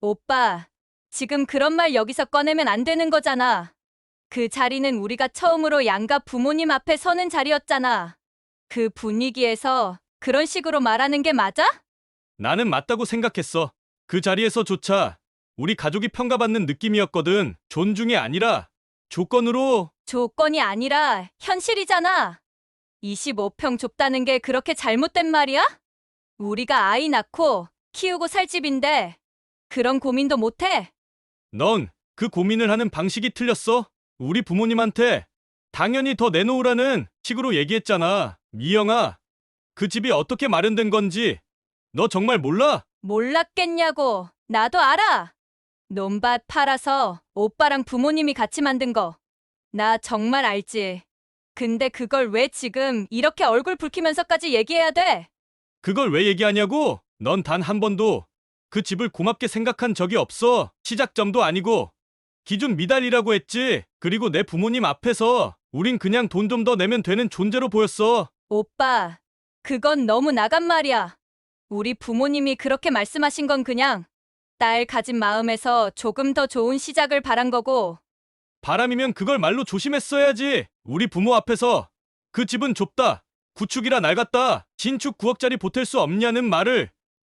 오빠, 지금 그런 말 여기서 꺼내면 안 되는 거잖아. 그 자리는 우리가 처음으로 양가 부모님 앞에 서는 자리였잖아. 그 분위기에서 그런 식으로 말하는 게 맞아? 나는 맞다고 생각했어. 그 자리에서조차 우리 가족이 평가받는 느낌이었거든. 존중이 아니라 조건으로. 조건이 아니라 현실이잖아. 25평 좁다는 게 그렇게 잘못된 말이야? 우리가 아이 낳고 키우고 살 집인데 그런 고민도 못 해? 넌 그 고민을 하는 방식이 틀렸어. 우리 부모님한테 당연히 더 내놓으라는 식으로 얘기했잖아. 미영아, 그 집이 어떻게 마련된 건지 너 정말 몰라? 몰랐겠냐고. 나도 알아. 논밭 팔아서 오빠랑 부모님이 같이 만든 거. 나 정말 알지. 근데 그걸 왜 지금 이렇게 얼굴 붉히면서까지 얘기해야 돼? 그걸 왜 얘기하냐고? 넌 단 한 번도 그 집을 고맙게 생각한 적이 없어. 시작점도 아니고 기준 미달이라고 했지. 그리고 내 부모님 앞에서 우린 그냥 돈 좀 더 내면 되는 존재로 보였어. 오빠, 그건 너무 나간 말이야. 우리 부모님이 그렇게 말씀하신 건 그냥 딸 가진 마음에서 조금 더 좋은 시작을 바란 거고, 바람이면 그걸 말로 조심했어야지. 우리 부모 앞에서 그 집은 좁다, 구축이라 낡았다, 신축 9억짜리 보탤 수 없냐는 말을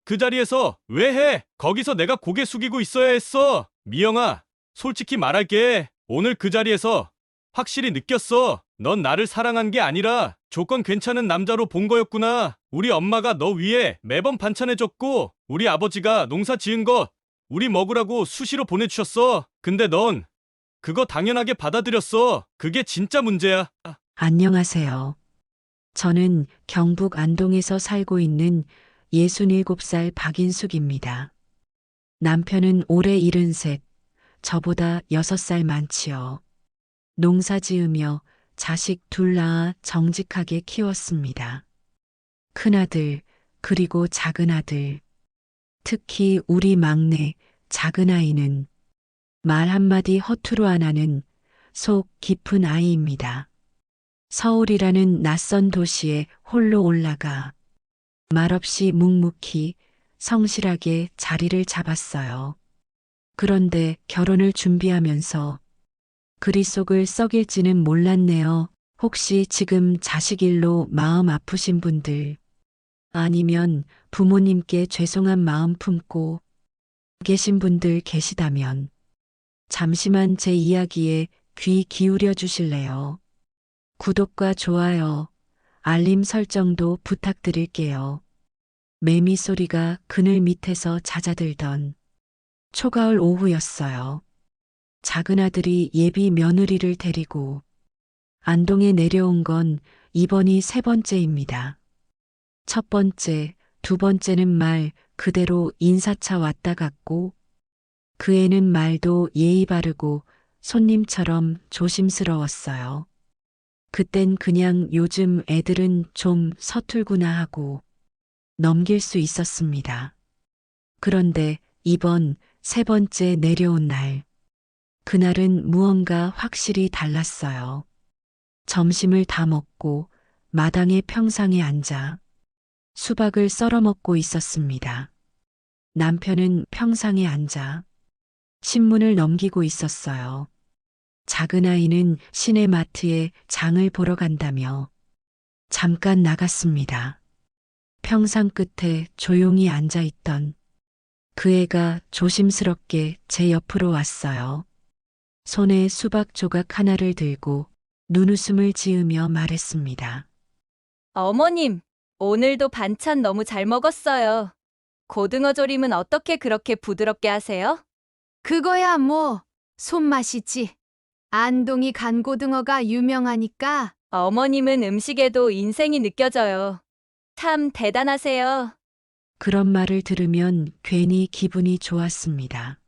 그 자리에서 왜 해? 거기서 내가 고개 숙이고 있어야 했어. 미영아, 솔직히 말할게. 오늘 그 자리에서 확실히 느꼈어. 넌 나를 사랑한 게 아니라 조건 괜찮은 남자로 본 거였구나. 우리 엄마가 너 위해 매번 반찬해줬고 우리 아버지가 농사 지은 것 우리 먹으라고 수시로 보내주셨어. 근데 넌 그거 당연하게 받아들였어. 그게 진짜 문제야. 안녕하세요. 저는 경북 안동에서 살고 있는 67살 박인숙입니다. 남편은 올해 73, 저보다 6살 많지요. 농사 지으며 자식 둘 낳아 정직하게 키웠습니다. 큰아들, 그리고 작은아들. 특히 우리 막내 작은아이는 말 한마디 허투루 안 하는 속 깊은 아이입니다. 서울이라는 낯선 도시에 홀로 올라가 말없이 묵묵히 성실하게 자리를 잡았어요. 그런데 결혼을 준비하면서 그리 속을 썩일지는 몰랐네요. 혹시 지금 자식 일로 마음 아프신 분들, 아니면 부모님께 죄송한 마음 품고 계신 분들 계시다면 잠시만 제 이야기에 귀 기울여 주실래요? 구독과 좋아요, 알림 설정도 부탁드릴게요. 매미 소리가 그늘 밑에서 잦아들던 초가을 오후였어요. 작은아들이 예비 며느리를 데리고 안동에 내려온 건 이번이 세 번째입니다. 첫 번째, 두 번째는 말 그대로 인사차 왔다 갔고 그 애는 말도 예의 바르고 손님처럼 조심스러웠어요. 그땐 그냥 요즘 애들은 좀 서툴구나 하고 넘길 수 있었습니다. 그런데 이번 세 번째 내려온 날, 그날은 무언가 확실히 달랐어요. 점심을 다 먹고 마당의 평상에 앉아 수박을 썰어 먹고 있었습니다. 남편은 평상에 앉아 신문을 넘기고 있었어요. 작은아이는 시내 마트에 장을 보러 간다며 잠깐 나갔습니다. 평상 끝에 조용히 앉아 있던 그 애가 조심스럽게 제 옆으로 왔어요. 손에 수박 조각 하나를 들고 눈웃음을 지으며 말했습니다. 어머님, 오늘도 반찬 너무 잘 먹었어요. 고등어 조림은 어떻게 그렇게 부드럽게 하세요? 그거야 뭐 손맛이지. 안동이 간고등어가 유명하니까. 어머님은 음식에도 인생이 느껴져요. 참 대단하세요. 그런 말을 들으면 괜히 기분이 좋았습니다.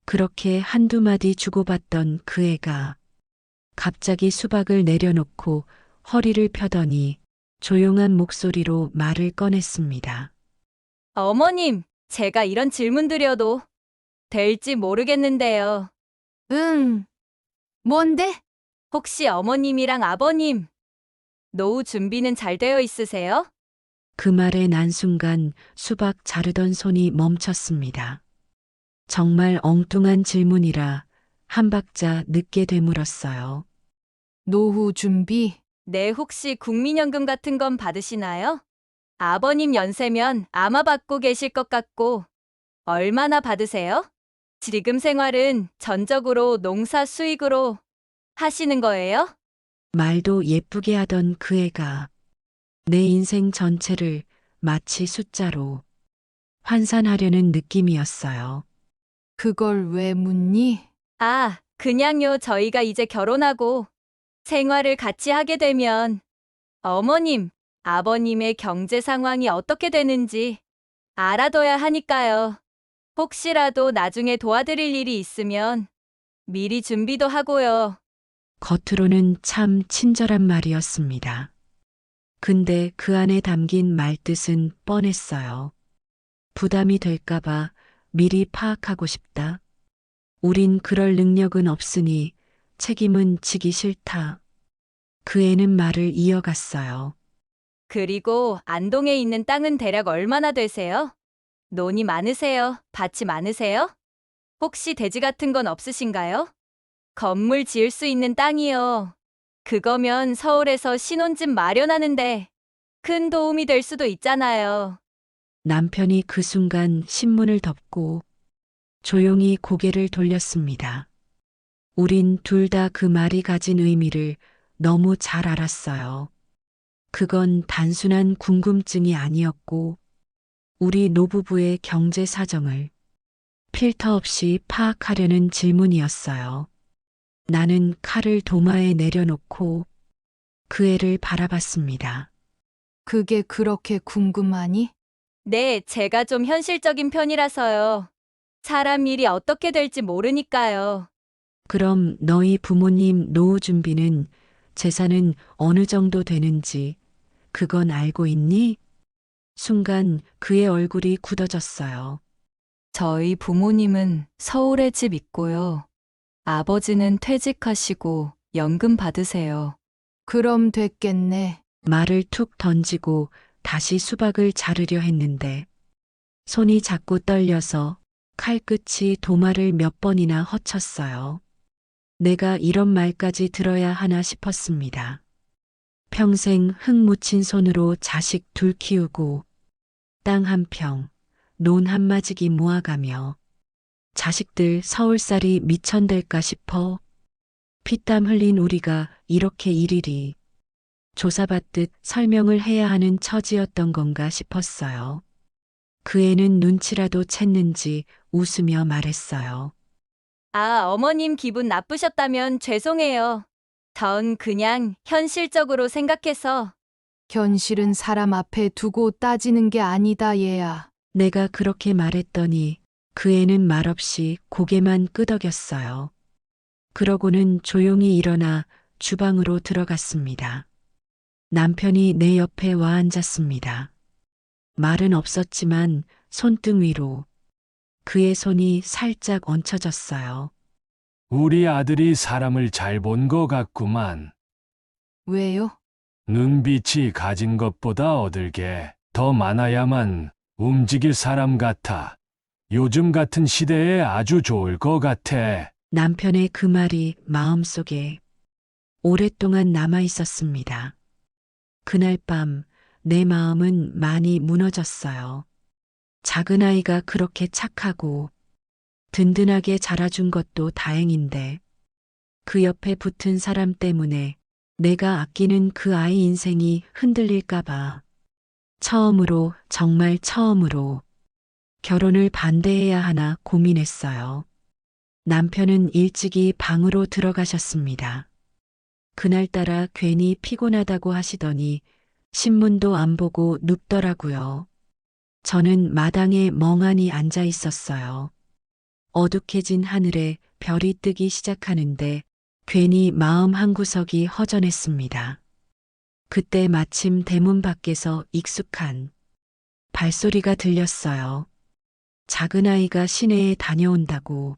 그렇게 한두 마디 주고받던 그 애가 갑자기 수박을 내려놓고 허리를 펴더니 조용한 목소리로 말을 꺼냈습니다. 어머님, 제가 이런 질문 드려도 될지 모르겠는데요. 응. 뭔데? 혹시 어머님이랑 아버님, 노후 준비는 잘 되어 있으세요? 그 말에 난 순간 수박 자르던 손이 멈췄습니다. 정말 엉뚱한 질문이라 한 박자 늦게 되물었어요. 노후 준비? 네, 혹시 국민연금 같은 건 받으시나요? 아버님 연세면 아마 받고 계실 것 같고, 얼마나 받으세요? 지금 생활은 전적으로 농사 수익으로 하시는 거예요? 말도 예쁘게 하던 그 애가 내 인생 전체를 마치 숫자로 환산하려는 느낌이었어요. 그걸 왜 묻니? 아, 그냥요. 저희가 이제 결혼하고 생활을 같이 하게 되면 어머님, 아버님의 경제 상황이 어떻게 되는지 알아둬야 하니까요. 혹시라도 나중에 도와드릴 일이 있으면 미리 준비도 하고요. 겉으로는 참 친절한 말이었습니다. 근데 그 안에 담긴 말뜻은 뻔했어요. 부담이 될까봐 미리 파악하고 싶다. 우린 그럴 능력은 없으니 책임은 지기 싫다. 그 애는 말을 이어갔어요. 그리고 안동에 있는 땅은 대략 얼마나 되세요? 논이 많으세요? 밭이 많으세요? 혹시 대지 같은 건 없으신가요? 건물 지을 수 있는 땅이요. 그거면 서울에서 신혼집 마련하는데 큰 도움이 될 수도 있잖아요. 남편이 그 순간 신문을 덮고 조용히 고개를 돌렸습니다. 우린 둘 다 그 말이 가진 의미를 너무 잘 알았어요. 그건 단순한 궁금증이 아니었고, 우리 노부부의 경제 사정을 필터 없이 파악하려는 질문이었어요. 나는 칼을 도마에 내려놓고 그 애를 바라봤습니다. 그게 그렇게 궁금하니? 네, 제가 좀 현실적인 편이라서요. 사람 일이 어떻게 될지 모르니까요. 그럼 너희 부모님 노후 준비는 재산은 어느 정도 되는지 그건 알고 있니? 순간 그의 얼굴이 굳어졌어요. 저희 부모님은 서울에 집 있고요. 아버지는 퇴직하시고 연금 받으세요. 그럼 됐겠네. 말을 툭 던지고 다시 수박을 자르려 했는데 손이 자꾸 떨려서 칼끝이 도마를 몇 번이나 헛쳤어요. 내가 이런 말까지 들어야 하나 싶었습니다. 평생 흙 묻힌 손으로 자식 둘 키우고 땅 한 평, 논 한 마지기 모아가며 자식들 서울살이 미천될까 싶어 피땀 흘린 우리가 이렇게 일일이 조사받듯 설명을 해야 하는 처지였던 건가 싶었어요. 그 애는 눈치라도 챘는지 웃으며 말했어요. 아, 어머님 기분 나쁘셨다면 죄송해요. 전 그냥 현실적으로 생각해서 현실은 사람 앞에 두고 따지는 게 아니다, 얘야. 내가 그렇게 말했더니 그 애는 말없이 고개만 끄덕였어요. 그러고는 조용히 일어나 주방으로 들어갔습니다. 남편이 내 옆에 와 앉았습니다. 말은 없었지만 손등 위로 그의 손이 살짝 얹혀졌어요. 우리 아들이 사람을 잘 본 것 같구만. 왜요? 눈빛이 가진 것보다 얻을 게 더 많아야만 움직일 사람 같아. 요즘 같은 시대에 아주 좋을 것 같아. 남편의 그 말이 마음속에 오랫동안 남아 있었습니다. 그날 밤 내 마음은 많이 무너졌어요. 작은 아이가 그렇게 착하고 든든하게 자라준 것도 다행인데 그 옆에 붙은 사람 때문에 내가 아끼는 그 아이 인생이 흔들릴까봐 처음으로, 정말 처음으로 결혼을 반대해야 하나 고민했어요. 남편은 일찍이 방으로 들어가셨습니다. 그날따라 괜히 피곤하다고 하시더니 신문도 안 보고 눕더라고요. 저는 마당에 멍하니 앉아 있었어요. 어둑해진 하늘에 별이 뜨기 시작하는데 괜히 마음 한구석이 허전했습니다. 그때 마침 대문 밖에서 익숙한 발소리가 들렸어요. 작은 아이가 시내에 다녀온다고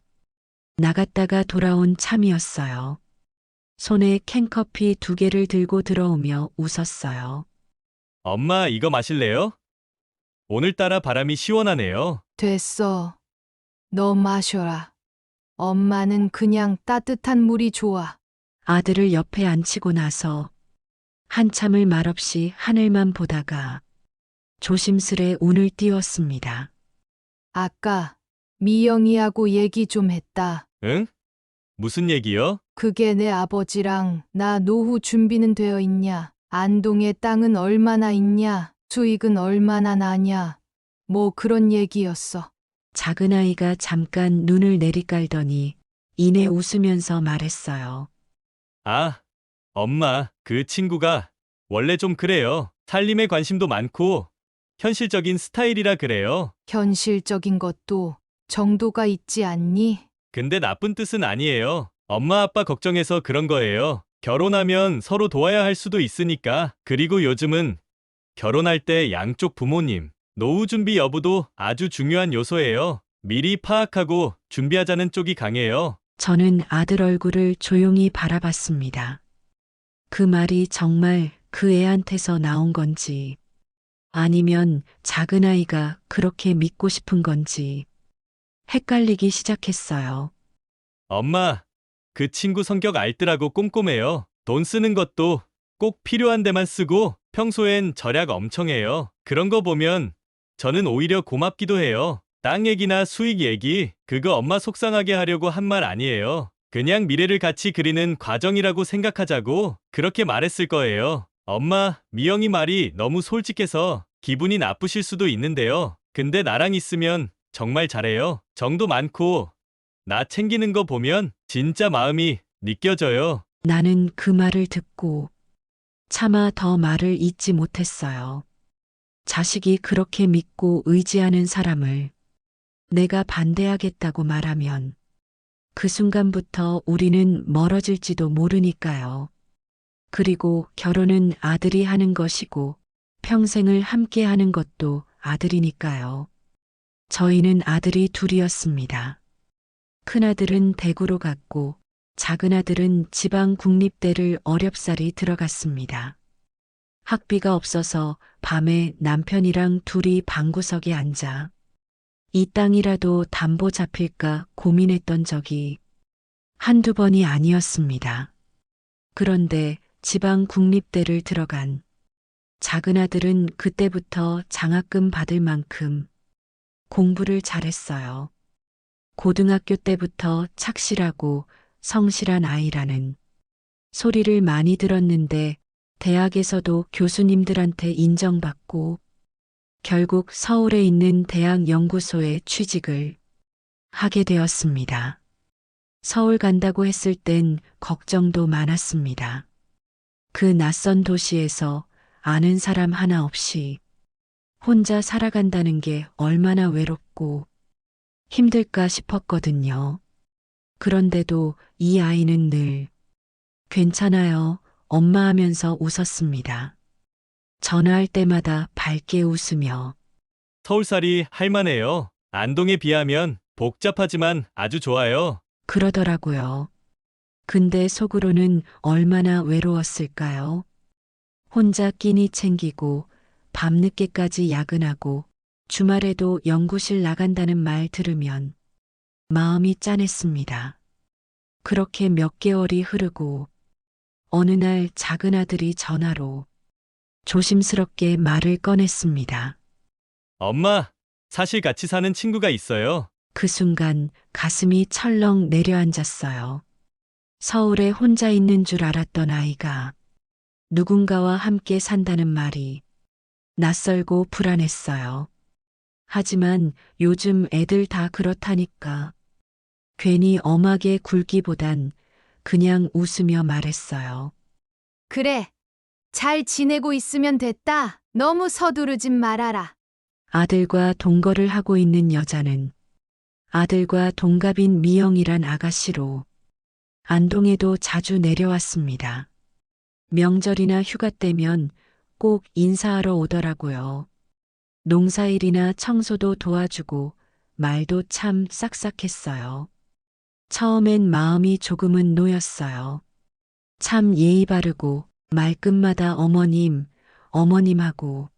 나갔다가 돌아온 참이었어요. 손에 캔커피 2개를 들고 들어오며 웃었어요. 엄마, 이거 마실래요? 오늘따라 바람이 시원하네요. 됐어. 너 마셔라. 엄마는 그냥 따뜻한 물이 좋아. 아들을 옆에 앉히고 나서 한참을 말없이 하늘만 보다가 조심스레 운을 띄웠습니다. 아까 미영이하고 얘기 좀 했다. 응? 무슨 얘기요? 그게 내 아버지랑 나 노후 준비는 되어 있냐? 안동에 땅은 얼마나 있냐? 수익은 얼마나 나냐? 뭐 그런 얘기였어. 작은아이가 잠깐 눈을 내리깔더니 이내 웃으면서 말했어요. 아, 엄마, 그 친구가 원래 좀 그래요. 살림에 관심도 많고 현실적인 스타일이라 그래요. 현실적인 것도 정도가 있지 않니? 근데 나쁜 뜻은 아니에요. 엄마 아빠 걱정해서 그런 거예요. 결혼하면 서로 도와야 할 수도 있으니까. 그리고 요즘은 결혼할 때 양쪽 부모님, 노후 준비 여부도 아주 중요한 요소예요. 미리 파악하고 준비하자는 쪽이 강해요. 저는 아들 얼굴을 조용히 바라봤습니다. 그 말이 정말 그 애한테서 나온 건지 아니면 작은아이가 그렇게 믿고 싶은 건지 헷갈리기 시작했어요. 엄마, 그 친구 성격 알뜰하고 꼼꼼해요. 돈 쓰는 것도 꼭 필요한 데만 쓰고 평소엔 절약 엄청 해요. 그런 거 보면 저는 오히려 고맙기도 해요. 땅 얘기나 수익 얘기, 그거 엄마 속상하게 하려고 한 말 아니에요. 그냥 미래를 같이 그리는 과정이라고 생각하자고 그렇게 말했을 거예요. 엄마, 미영이 말이 너무 솔직해서 기분이 나쁘실 수도 있는데요. 근데 나랑 있으면 정말 잘해요. 정도 많고 나 챙기는 거 보면 진짜 마음이 느껴져요. 나는 그 말을 듣고 차마 더 말을 잇지 못했어요. 자식이 그렇게 믿고 의지하는 사람을 내가 반대하겠다고 말하면 그 순간부터 우리는 멀어질지도 모르니까요. 그리고 결혼은 아들이 하는 것이고 평생을 함께 하는 것도 아들이니까요. 저희는 아들이 둘이었습니다. 큰아들은 대구로 갔고 작은아들은 지방 국립대를 어렵사리 들어갔습니다. 학비가 없어서 밤에 남편이랑 둘이 방구석에 앉아 이 땅이라도 담보 잡힐까 고민했던 적이 한두 번이 아니었습니다. 그런데 지방 국립대를 들어간 작은아들은 그때부터 장학금 받을 만큼 공부를 잘했어요. 고등학교 때부터 착실하고 성실한 아이라는 소리를 많이 들었는데 대학에서도 교수님들한테 인정받고 결국 서울에 있는 대학 연구소에 취직을 하게 되었습니다. 서울 간다고 했을 땐 걱정도 많았습니다. 그 낯선 도시에서 아는 사람 하나 없이 혼자 살아간다는 게 얼마나 외롭고 힘들까 싶었거든요. 그런데도 이 아이는 늘 괜찮아요, 엄마 하면서 웃었습니다. 전화할 때마다 밝게 웃으며 서울살이 할만해요. 안동에 비하면 복잡하지만 아주 좋아요. 그러더라고요. 근데 속으로는 얼마나 외로웠을까요? 혼자 끼니 챙기고 밤늦게까지 야근하고 주말에도 연구실 나간다는 말 들으면 마음이 짠했습니다. 그렇게 몇 개월이 흐르고 어느 날 작은아들이 전화로 조심스럽게 말을 꺼냈습니다. 엄마, 사실 같이 사는 친구가 있어요. 그 순간 가슴이 철렁 내려앉았어요. 서울에 혼자 있는 줄 알았던 아이가 누군가와 함께 산다는 말이 낯설고 불안했어요. 하지만 요즘 애들 다 그렇다니까. 괜히 엄하게 굴기보단 그냥 웃으며 말했어요. 그래. 잘 지내고 있으면 됐다. 너무 서두르진 말아라. 아들과 동거를 하고 있는 여자는 아들과 동갑인 미영이란 아가씨로 안동에도 자주 내려왔습니다. 명절이나 휴가 때면 꼭 인사하러 오더라고요. 농사일이나 청소도 도와주고 말도 참 싹싹했어요. 처음엔 마음이 조금은 놓였어요. 참 예의 바르고 말끝마다 어머님, 어머님하고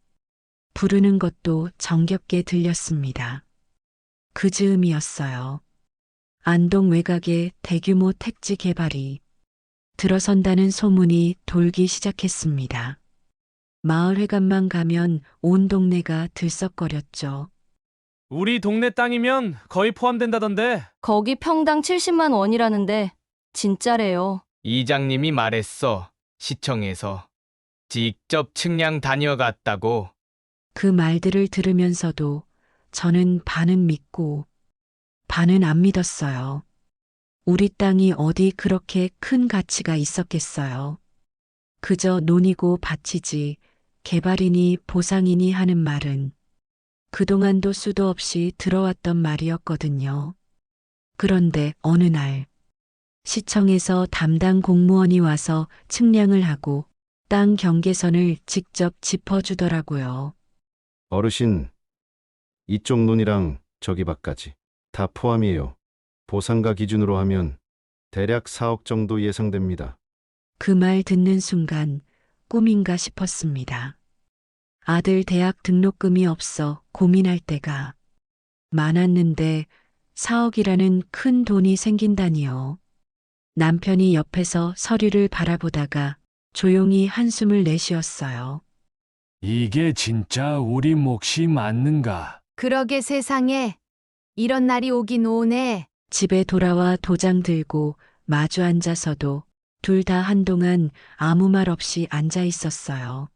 부르는 것도 정겹게 들렸습니다. 그 즈음이었어요. 안동 외곽에 대규모 택지 개발이 들어선다는 소문이 돌기 시작했습니다. 마을 회관만 가면 온 동네가 들썩거렸죠. 우리 동네 땅이면 거의 포함된다던데. 거기 평당 70만 원이라는데 진짜래요. 이장님이 말했어. 시청에서 직접 측량 다녀갔다고. 그 말들을 들으면서도 저는 반은 믿고 반은 안 믿었어요. 우리 땅이 어디 그렇게 큰 가치가 있었겠어요. 그저 논이고 밭이지 개발이니 보상이니 하는 말은 그동안도 수도 없이 들어왔던 말이었거든요. 그런데 어느 날 시청에서 담당 공무원이 와서 측량을 하고 땅 경계선을 직접 짚어주더라고요. 어르신, 이쪽 논이랑 저기 밭까지 다 포함이에요. 보상가 기준으로 하면 대략 4억 정도 예상됩니다. 그 말 듣는 순간 꿈인가 싶었습니다. 아들 대학 등록금이 없어 고민할 때가 많았는데 4억이라는 큰 돈이 생긴다니요. 남편이 옆에서 서류를 바라보다가 조용히 한숨을 내쉬었어요. 이게 진짜 우리 몫이 맞는가? 그러게 세상에 이런 날이 오긴 오네. 집에 돌아와 도장 들고 마주 앉아서도 둘 다 한동안 아무 말 없이 앉아 있었어요.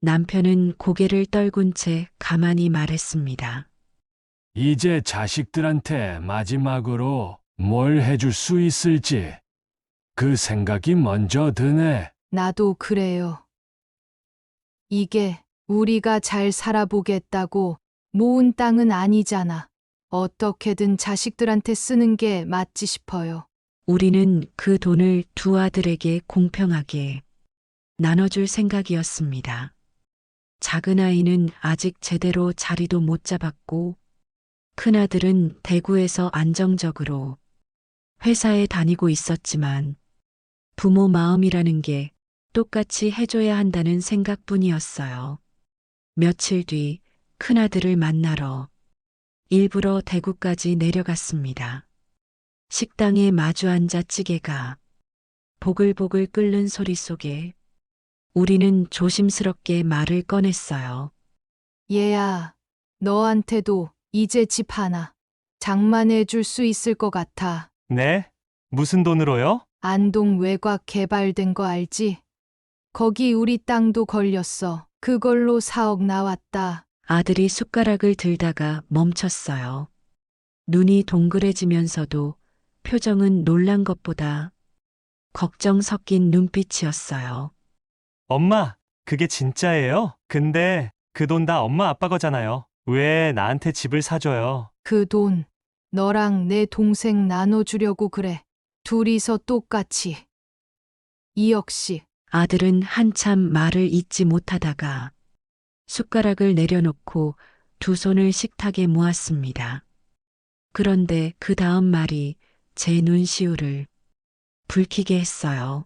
남편은 고개를 떨군 채 가만히 말했습니다. 이제 자식들한테 마지막으로 뭘 해줄 수 있을지 그 생각이 먼저 드네. 나도 그래요. 이게 우리가 잘 살아보겠다고 모은 땅은 아니잖아. 어떻게든 자식들한테 쓰는 게 맞지 싶어요. 우리는 그 돈을 두 아들에게 공평하게 나눠줄 생각이었습니다. 작은 아이는 아직 제대로 자리도 못 잡았고, 큰아들은 대구에서 안정적으로 회사에 다니고 있었지만, 부모 마음이라는 게 똑같이 해줘야 한다는 생각뿐이었어요. 며칠 뒤 큰아들을 만나러 일부러 대구까지 내려갔습니다. 식당에 마주 앉아 찌개가 보글보글 끓는 소리 속에 우리는 조심스럽게 말을 꺼냈어요. 얘야, 너한테도 이제 집 하나 장만해 줄 수 있을 것 같아. 네? 무슨 돈으로요? 안동 외곽 개발된 거 알지? 거기 우리 땅도 걸렸어. 그걸로 4억 나왔다. 아들이 숟가락을 들다가 멈췄어요. 눈이 동그래지면서도 표정은 놀란 것보다 걱정 섞인 눈빛이었어요. 엄마, 그게 진짜예요? 근데 그 돈 다 엄마 아빠 거잖아요. 왜 나한테 집을 사줘요? 그 돈 너랑 내 동생 나눠주려고 그래. 둘이서 똑같이. 2억씩. 아들은 한참 말을 잇지 못하다가 숟가락을 내려놓고 두 손을 식탁에 모았습니다. 그런데 그 다음 말이 제 눈시울을 붉히게 했어요.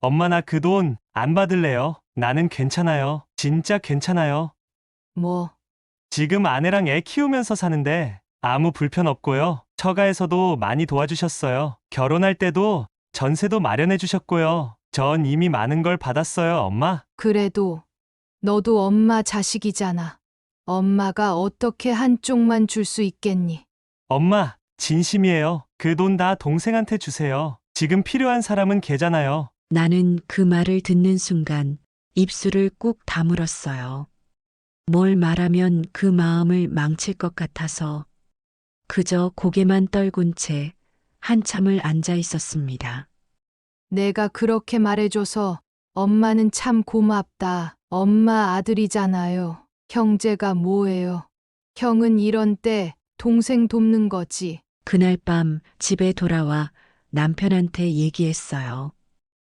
엄마, 나 그 돈 안 받을래요. 나는 괜찮아요. 진짜 괜찮아요. 뭐, 지금 아내랑 애 키우면서 사는데 아무 불편 없고요. 처가에서도 많이 도와주셨어요. 결혼할 때도 전세도 마련해 주셨고요. 전 이미 많은 걸 받았어요, 엄마. 그래도 너도 엄마 자식이잖아. 엄마가 어떻게 한쪽만 줄 수 있겠니? 엄마, 진심이에요. 그 돈 다 동생한테 주세요. 지금 필요한 사람은 걔잖아요. 나는 그 말을 듣는 순간 입술을 꾹 다물었어요. 뭘 말하면 그 마음을 망칠 것 같아서 그저 고개만 떨군 채 한참을 앉아 있었습니다. 내가 그렇게 말해줘서 엄마는 참 고맙다. 엄마 아들이잖아요. 형제가 뭐예요? 형은 이런 때 동생 돕는 거지. 그날 밤 집에 돌아와 남편한테 얘기했어요.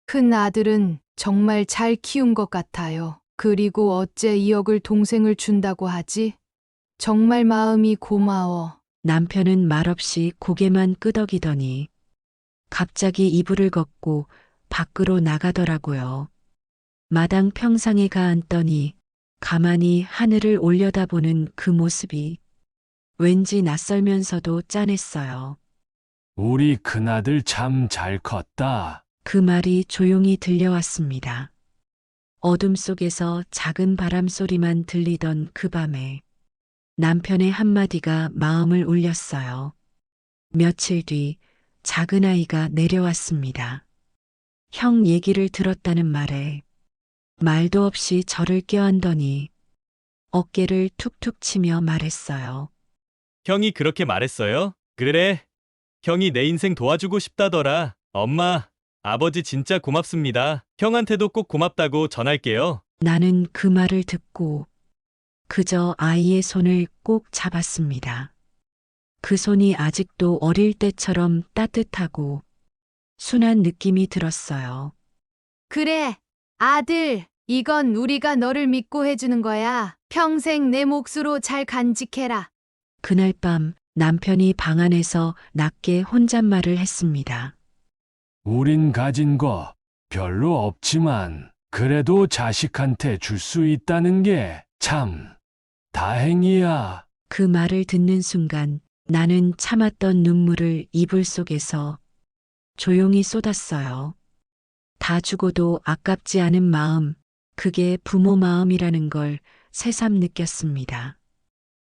큰 아들은 정말 잘 키운 것 같아요. 그리고 어째 2억을 동생을 준다고 하지? 정말 마음이 고마워. 남편은 말없이 고개만 끄덕이더니 갑자기 이불을 걷고 밖으로 나가더라고요. 마당 평상에 가앉더니 가만히 하늘을 올려다보는 그 모습이 왠지 낯설면서도 짠했어요. 우리 큰아들 참 잘 컸다. 그 말이 조용히 들려왔습니다. 어둠 속에서 작은 바람 소리만 들리던 그 밤에 남편의 한마디가 마음을 울렸어요. 며칠 뒤 작은 아이가 내려왔습니다. 형 얘기를 들었다는 말에 말도 없이 저를 껴안더니 어깨를 툭툭 치며 말했어요. 형이 그렇게 말했어요? 그래. 형이 내 인생 도와주고 싶다더라. 엄마, 아버지 진짜 고맙습니다. 형한테도 꼭 고맙다고 전할게요. 나는 그 말을 듣고 그저 아이의 손을 꼭 잡았습니다. 그 손이 아직도 어릴 때처럼 따뜻하고 순한 느낌이 들었어요. 그래, 아들. 이건 우리가 너를 믿고 해주는 거야. 평생 내 몫으로 잘 간직해라. 그날 밤 남편이 방 안에서 낮게 혼잣말을 했습니다. 우린 가진 거 별로 없지만 그래도 자식한테 줄 수 있다는 게 참 다행이야. 그 말을 듣는 순간 나는 참았던 눈물을 이불 속에서 조용히 쏟았어요. 다 주고도 아깝지 않은 마음, 그게 부모 마음이라는 걸 새삼 느꼈습니다.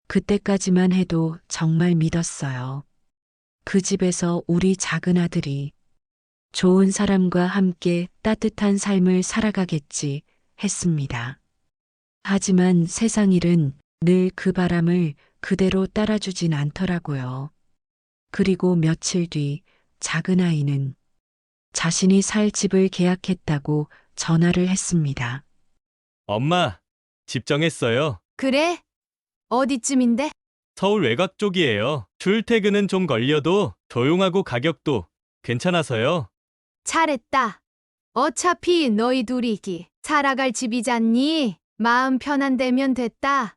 그때까지만 해도 정말 믿었어요. 그 집에서 우리 작은 아들이 좋은 사람과 함께 따뜻한 삶을 살아가겠지 했습니다. 하지만 세상 일은 늘 그 바람을 그대로 따라주진 않더라고요. 그리고 며칠 뒤 작은 아이는 자신이 살 집을 계약했다고 전화를 했습니다. 엄마, 집 정했어요. 그래? 어디쯤인데? 서울 외곽 쪽이에요. 출퇴근은 좀 걸려도 조용하고 가격도 괜찮아서요. 잘했다. 어차피 너희 둘이 살아갈 집이잖니. 마음 편한 데면 됐다.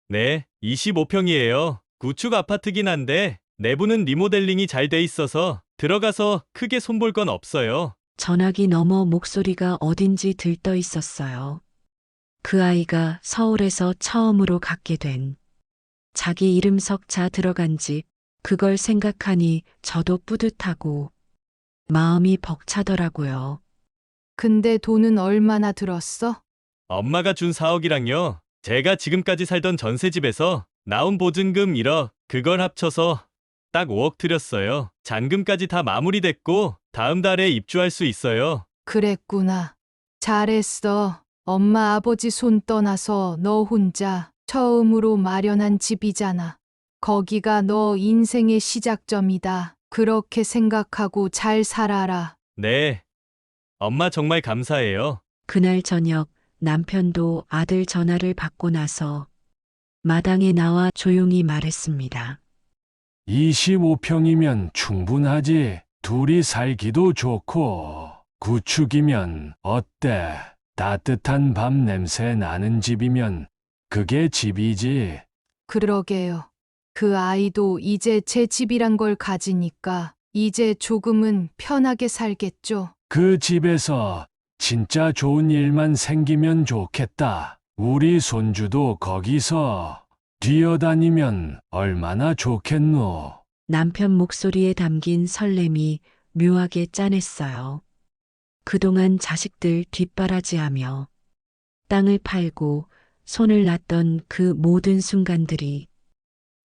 네, 25평이에요. 구축 아파트긴 한데 내부는 리모델링이 잘 돼 있어서 들어가서 크게 손볼 건 없어요. 전화기 너머 목소리가 어딘지 들떠 있었어요. 그 아이가 서울에서 처음으로 갖게 된 자기 이름 석자 들어간 집, 그걸 생각하니 저도 뿌듯하고 마음이 벅차더라고요. 근데 돈은 얼마나 들었어? 엄마가 준 4억이랑요. 제가 지금까지 살던 전세집에서 나온 보증금 1억, 그걸 합쳐서 딱 5억 들였어요. 잔금까지 다 마무리됐고 다음 달에 입주할 수 있어요. 그랬구나. 잘했어. 엄마 아버지 손 떠나서 너 혼자 처음으로 마련한 집이잖아. 거기가 너 인생의 시작점이다. 그렇게 생각하고 잘 살아라. 네. 엄마 정말 감사해요. 그날 저녁 남편도 아들 전화를 받고 나서 마당에 나와 조용히 말했습니다. 25평이면 충분하지. 둘이 살기도 좋고. 구축이면 어때? 따뜻한 밤 냄새 나는 집이면 그게 집이지. 그러게요. 그 아이도 이제 제 집이란 걸 가지니까 이제 조금은 편하게 살겠죠. 그 집에서 진짜 좋은 일만 생기면 좋겠다. 우리 손주도 거기서 뛰어다니면 얼마나 좋겠노. 남편 목소리에 담긴 설렘이 묘하게 짠했어요. 그동안 자식들 뒷바라지하며 땅을 팔고 손을 놨던 그 모든 순간들이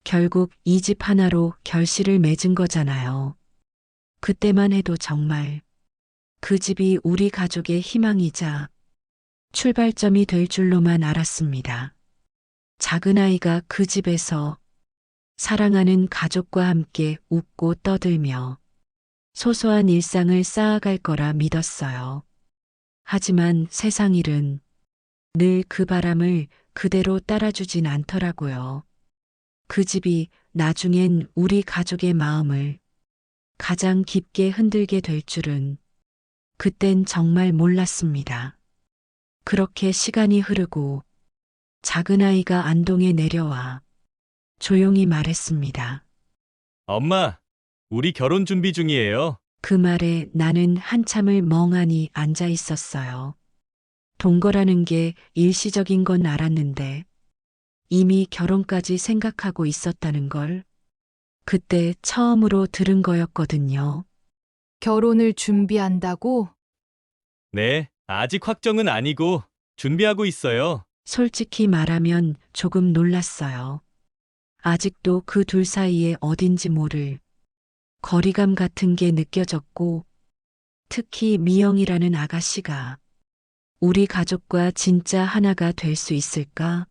결국 이 집 하나로 결실을 맺은 거잖아요. 그때만 해도 정말 그 집이 우리 가족의 희망이자 출발점이 될 줄로만 알았습니다. 작은 아이가 그 집에서 사랑하는 가족과 함께 웃고 떠들며 소소한 일상을 쌓아갈 거라 믿었어요. 하지만 세상 일은 늘 그 바람을 그대로 따라주진 않더라고요. 그 집이 나중엔 우리 가족의 마음을 가장 깊게 흔들게 될 줄은 그땐 정말 몰랐습니다. 그렇게 시간이 흐르고 작은 아이가 안동에 내려와 조용히 말했습니다. 엄마, 우리 결혼 준비 중이에요. 그 말에 나는 한참을 멍하니 앉아 있었어요. 동거라는 게 일시적인 건 알았는데 이미 결혼까지 생각하고 있었다는 걸 그때 처음으로 들은 거였거든요. 결혼을 준비한다고? 네, 아직 확정은 아니고 준비하고 있어요. 솔직히 말하면 조금 놀랐어요. 아직도 그 둘 사이에 어딘지 모를 거리감 같은 게 느껴졌고, 특히 미영이라는 아가씨가 우리 가족과 진짜 하나가 될 수 있을까?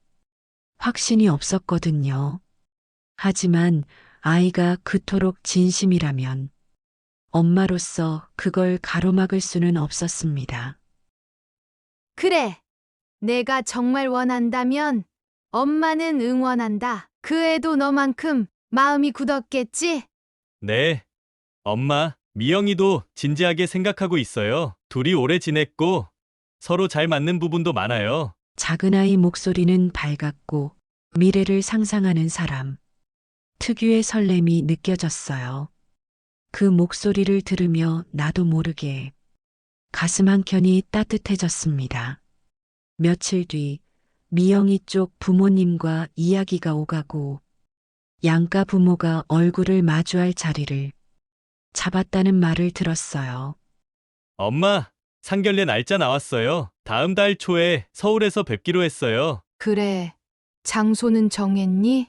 확신이 없었거든요. 하지만 아이가 그토록 진심이라면 엄마로서 그걸 가로막을 수는 없었습니다. 그래. 내가 정말 원한다면 엄마는 응원한다. 그 애도 너만큼 마음이 굳었겠지? 네. 엄마, 미영이도 진지하게 생각하고 있어요. 둘이 오래 지냈고 서로 잘 맞는 부분도 많아요. 작은 아이 목소리는 밝았고 미래를 상상하는 사람. 특유의 설렘이 느껴졌어요. 그 목소리를 들으며 나도 모르게 가슴 한켠이 따뜻해졌습니다. 며칠 뒤 미영이 쪽 부모님과 이야기가 오가고 양가 부모가 얼굴을 마주할 자리를 잡았다는 말을 들었어요. 엄마, 상견례 날짜 나왔어요. 다음 달 초에 서울에서 뵙기로 했어요. 그래. 장소는 정했니?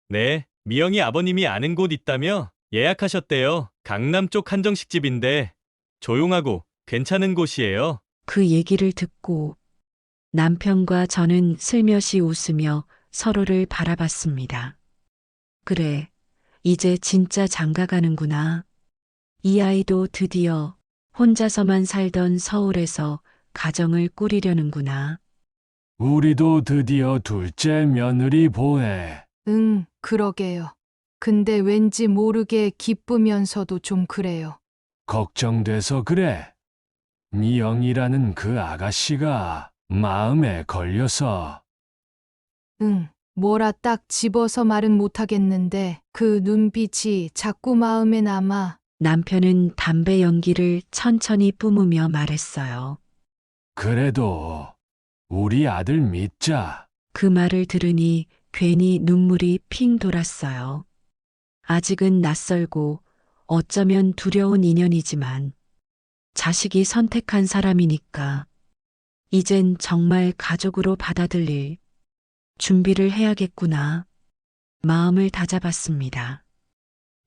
네, 미영이 아버님이 아는 곳 있다며 예약하셨대요. 강남 쪽 한정식집인데 조용하고 괜찮은 곳이에요. 그 얘기를 듣고 남편과 저는 슬며시 웃으며 서로를 바라봤습니다. 그래, 이제 진짜 장가가는구나. 이 아이도 드디어 혼자서만 살던 서울에서 가정을 꾸리려는구나. 우리도 드디어 둘째 며느리 보내. 응, 그러게요. 근데 왠지 모르게 기쁘면서도 좀 그래요. 걱정돼서 그래. 미영이라는 그 아가씨가 마음에 걸려서. 응, 뭐라 딱 집어서 말은 못하겠는데 그 눈빛이 자꾸 마음에 남아. 남편은 담배 연기를 천천히 뿜으며 말했어요. 그래도 우리 아들 믿자. 그 말을 들으니 괜히 눈물이 핑 돌았어요. 아직은 낯설고 어쩌면 두려운 인연이지만 자식이 선택한 사람이니까 이젠 정말 가족으로 받아들일 준비를 해야겠구나. 마음을 다잡았습니다.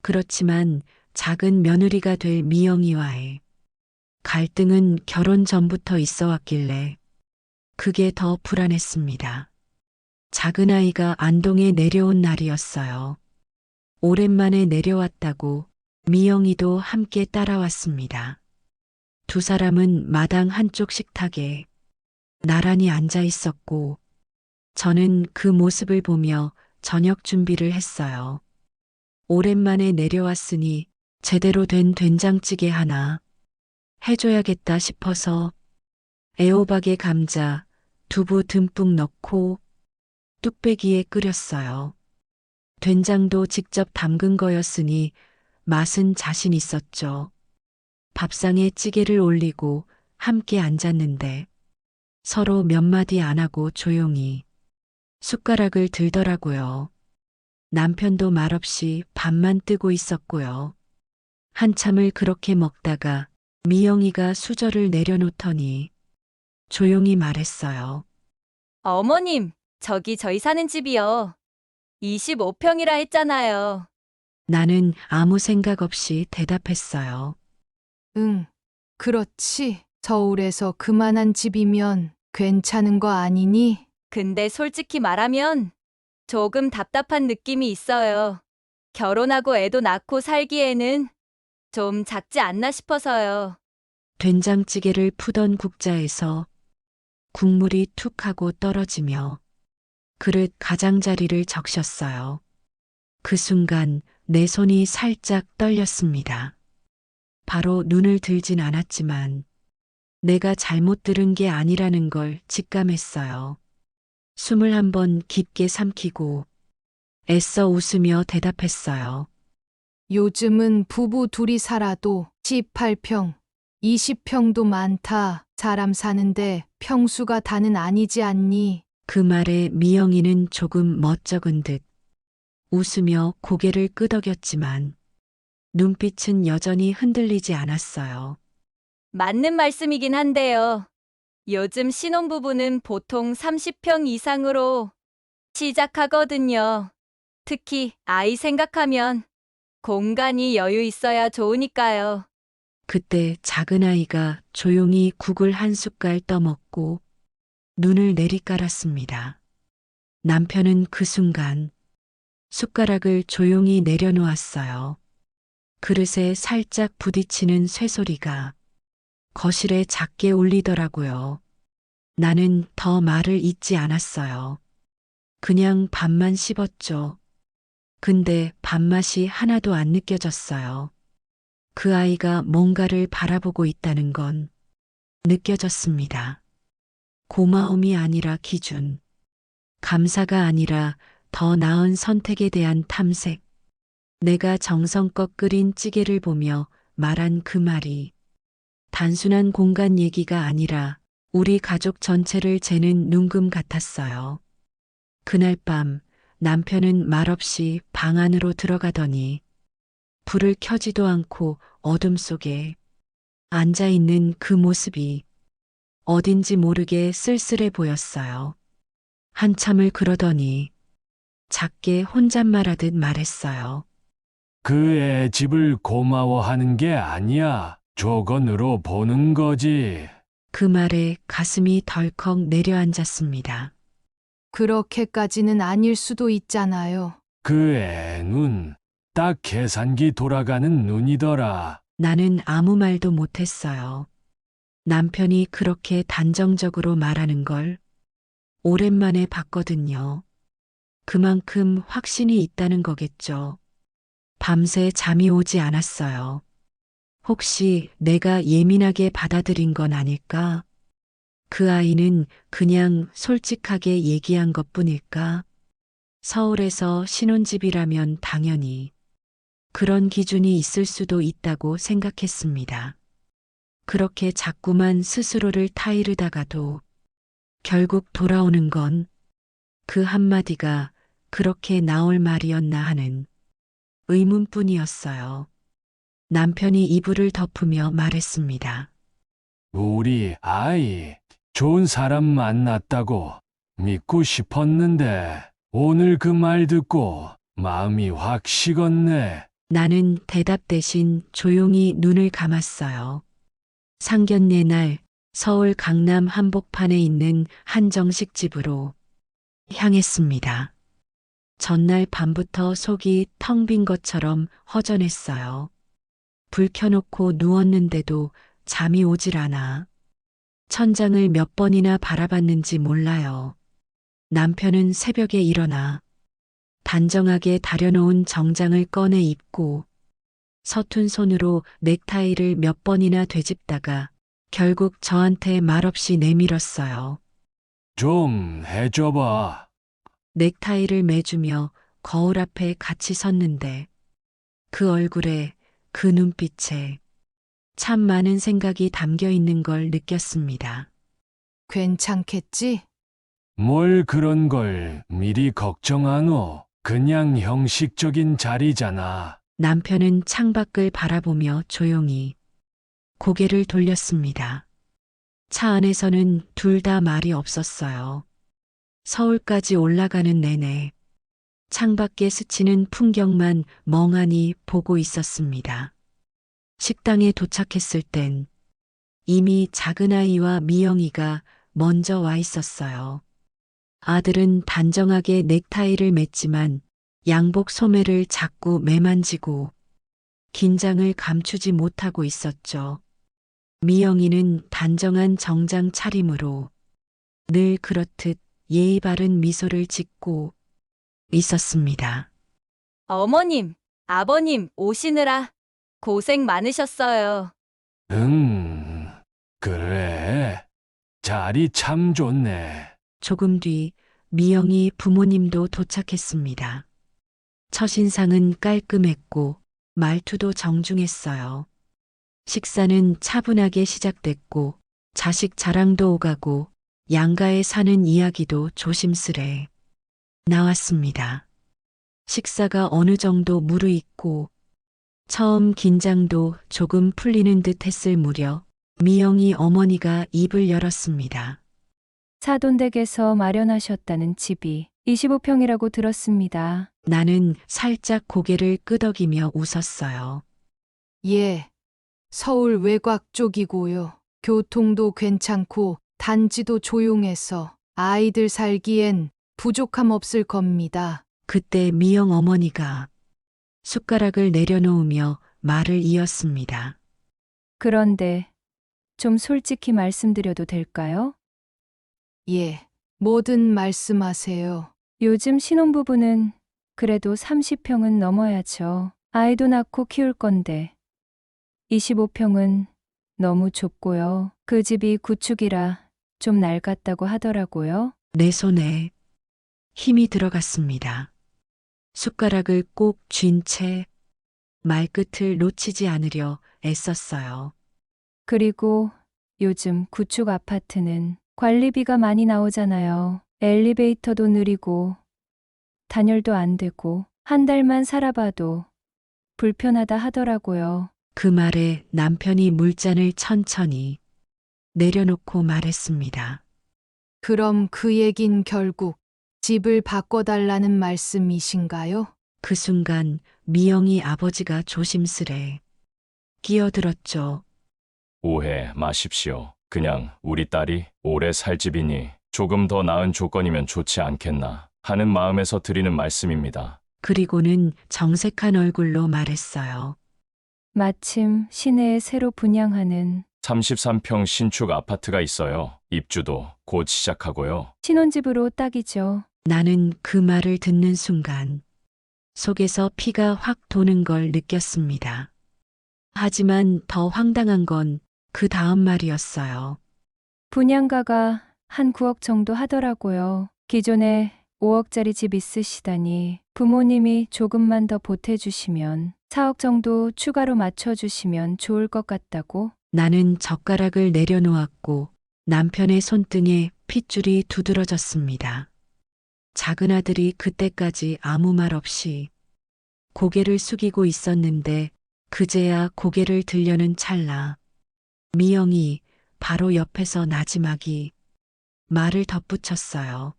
그렇지만 작은 며느리가 될 미영이와의 갈등은 결혼 전부터 있어 왔길래 그게 더 불안했습니다. 작은 아이가 안동에 내려온 날이었어요. 오랜만에 내려왔다고 미영이도 함께 따라왔습니다. 두 사람은 마당 한쪽 식탁에 나란히 앉아 있었고 저는 그 모습을 보며 저녁 준비를 했어요. 오랜만에 내려왔으니 제대로 된 된장찌개 하나 해줘야겠다 싶어서 애호박에 감자, 두부 듬뿍 넣고 뚝배기에 끓였어요. 된장도 직접 담근 거였으니 맛은 자신 있었죠. 밥상에 찌개를 올리고 함께 앉았는데 서로 몇 마디 안 하고 조용히 숟가락을 들더라고요. 남편도 말없이 밥만 뜨고 있었고요. 한참을 그렇게 먹다가 미영이가 수저를 내려놓더니 조용히 말했어요. 어머님, 저기 저희 사는 집이요. 25평이라 했잖아요. 나는 아무 생각 없이 대답했어요. 응, 그렇지. 서울에서 그만한 집이면 괜찮은 거 아니니? 근데 솔직히 말하면 조금 답답한 느낌이 있어요. 결혼하고 애도 낳고 살기에는 좀 작지 않나 싶어서요. 된장찌개를 푸던 국자에서 국물이 툭 하고 떨어지며 그릇 가장자리를 적셨어요. 그 순간 내 손이 살짝 떨렸습니다. 바로 눈을 들진 않았지만 내가 잘못 들은 게 아니라는 걸 직감했어요. 숨을 한번 깊게 삼키고 애써 웃으며 대답했어요. 요즘은 부부 둘이 살아도 18평, 20평도 많다. 사람 사는데 평수가 다는 아니지 않니? 그 말에 미영이는 조금 멋쩍은 듯 웃으며 고개를 끄덕였지만 눈빛은 여전히 흔들리지 않았어요. 맞는 말씀이긴 한데요. 요즘 신혼부부는 보통 30평 이상으로 시작하거든요. 특히 아이 생각하면 공간이 여유 있어야 좋으니까요. 그때 작은 아이가 조용히 국을 한 숟갈 떠먹고 눈을 내리깔았습니다. 남편은 그 순간 숟가락을 조용히 내려놓았어요. 그릇에 살짝 부딪히는 쇠소리가 거실에 작게 울리더라고요. 나는 더 말을 잇지 않았어요. 그냥 밥만 씹었죠. 근데 밥맛이 하나도 안 느껴졌어요. 그 아이가 뭔가를 바라보고 있다는 건 느껴졌습니다. 고마움이 아니라 기준, 감사가 아니라 더 나은 선택에 대한 탐색. 내가 정성껏 끓인 찌개를 보며 말한 그 말이 단순한 공간 얘기가 아니라 우리 가족 전체를 재는 눈금 같았어요. 그날 밤 남편은 말없이 방 안으로 들어가더니 불을 켜지도 않고 어둠 속에 앉아 있는 그 모습이 어딘지 모르게 쓸쓸해 보였어요. 한참을 그러더니 작게 혼잣말하듯 말했어요. 그 애 집을 고마워하는 게 아니야. 조건으로 보는 거지. 그 말에 가슴이 덜컥 내려앉았습니다. 그렇게까지는 아닐 수도 있잖아요. 그 애 눈, 딱 계산기 돌아가는 눈이더라. 나는 아무 말도 못했어요. 남편이 그렇게 단정적으로 말하는 걸 오랜만에 봤거든요. 그만큼 확신이 있다는 거겠죠. 밤새 잠이 오지 않았어요. 혹시 내가 예민하게 받아들인 건 아닐까? 그 아이는 그냥 솔직하게 얘기한 것 뿐일까? 서울에서 신혼집이라면 당연히 그런 기준이 있을 수도 있다고 생각했습니다. 그렇게 자꾸만 스스로를 타이르다가도 결국 돌아오는 건 그 한마디가 그렇게 나올 말이었나 하는 의문뿐이었어요. 남편이 이불을 덮으며 말했습니다. 우리 아이, 좋은 사람 만났다고 믿고 싶었는데, 오늘 그 말 듣고 마음이 확 식었네. 나는 대답 대신 조용히 눈을 감았어요. 상견례 날 서울 강남 한복판에 있는 한정식 집으로 향했습니다. 전날 밤부터 속이 텅 빈 것처럼 허전했어요. 불 켜놓고 누웠는데도 잠이 오질 않아. 천장을 몇 번이나 바라봤는지 몰라요. 남편은 새벽에 일어나 단정하게 다려놓은 정장을 꺼내 입고 서툰 손으로 넥타이를 몇 번이나 되짚다가 결국 저한테 말없이 내밀었어요. 좀 해줘봐. 넥타이를 매주며 거울 앞에 같이 섰는데 그 얼굴에 그 눈빛에 참 많은 생각이 담겨 있는 걸 느꼈습니다. 괜찮겠지? 뭘 그런 걸 미리 걱정하노? 그냥 형식적인 자리잖아. 남편은 창밖을 바라보며 조용히 고개를 돌렸습니다. 차 안에서는 둘 다 말이 없었어요. 서울까지 올라가는 내내 창밖에 스치는 풍경만 멍하니 보고 있었습니다. 식당에 도착했을 땐 이미 작은 아이와 미영이가 먼저 와 있었어요. 아들은 단정하게 넥타이를 맸지만 양복 소매를 자꾸 매만지고 긴장을 감추지 못하고 있었죠. 미영이는 단정한 정장 차림으로 늘 그렇듯 예의 바른 미소를 짓고 있었습니다. 어머님, 아버님 오시느라 고생 많으셨어요. 그래. 자리 참 좋네. 조금 뒤 미영이 부모님도 도착했습니다. 첫인상은 깔끔했고 말투도 정중했어요. 식사는 차분하게 시작됐고 자식 자랑도 오가고 양가에 사는 이야기도 조심스레 나왔습니다. 식사가 어느 정도 무르익고 처음 긴장도 조금 풀리는 듯 했을 무렵 미영이 어머니가 입을 열었습니다. 사돈댁에서 마련하셨다는 집이 25평이라고 들었습니다. 나는 살짝 고개를 끄덕이며 웃었어요. 예. 서울 외곽 쪽이고요. 교통도 괜찮고 단지도 조용해서 아이들 살기엔 부족함 없을 겁니다. 그때 미영 어머니가 숟가락을 내려놓으며 말을 이었습니다. 그런데 좀 솔직히 말씀드려도 될까요? 예. 뭐든 말씀하세요. 요즘 신혼부부는 그래도 30평은 넘어야죠. 아이도 낳고 키울 건데 25평은 너무 좁고요. 그 집이 구축이라 좀 낡았다고 하더라고요. 내 손에 힘이 들어갔습니다. 숟가락을 꼭 쥔 채 말끝을 놓치지 않으려 애썼어요. 그리고 요즘 구축 아파트는 관리비가 많이 나오잖아요. 엘리베이터도 느리고 단열도 안 되고 한 달만 살아봐도 불편하다 하더라고요. 그 말에 남편이 물잔을 천천히 내려놓고 말했습니다. 그럼 그 얘긴 결국 집을 바꿔달라는 말씀이신가요? 그 순간 미영이 아버지가 조심스레 끼어들었죠. 오해 마십시오. 그냥 우리 딸이 오래 살 집이니 조금 더 나은 조건이면 좋지 않겠나 하는 마음에서 드리는 말씀입니다. 그리고는 정색한 얼굴로 말했어요. 마침 시내에 새로 분양하는 33평 신축 아파트가 있어요. 입주도 곧 시작하고요. 신혼집으로 딱이죠. 나는 그 말을 듣는 순간 속에서 피가 확 도는 걸 느꼈습니다. 하지만 더 황당한 건 그 다음 말이었어요. 분양가가 한 9억 정도 하더라고요. 기존에 5억짜리 집 있으시다니 부모님이 조금만 더 보태주시면 4억 정도 추가로 맞춰주시면 좋을 것 같다고. 나는 젓가락을 내려놓았고 남편의 손등에 핏줄이 두드러졌습니다. 작은 아들이 그때까지 아무 말 없이 고개를 숙이고 있었는데 그제야 고개를 들려는 찰나 미영이 바로 옆에서 나지막이 말을 덧붙였어요.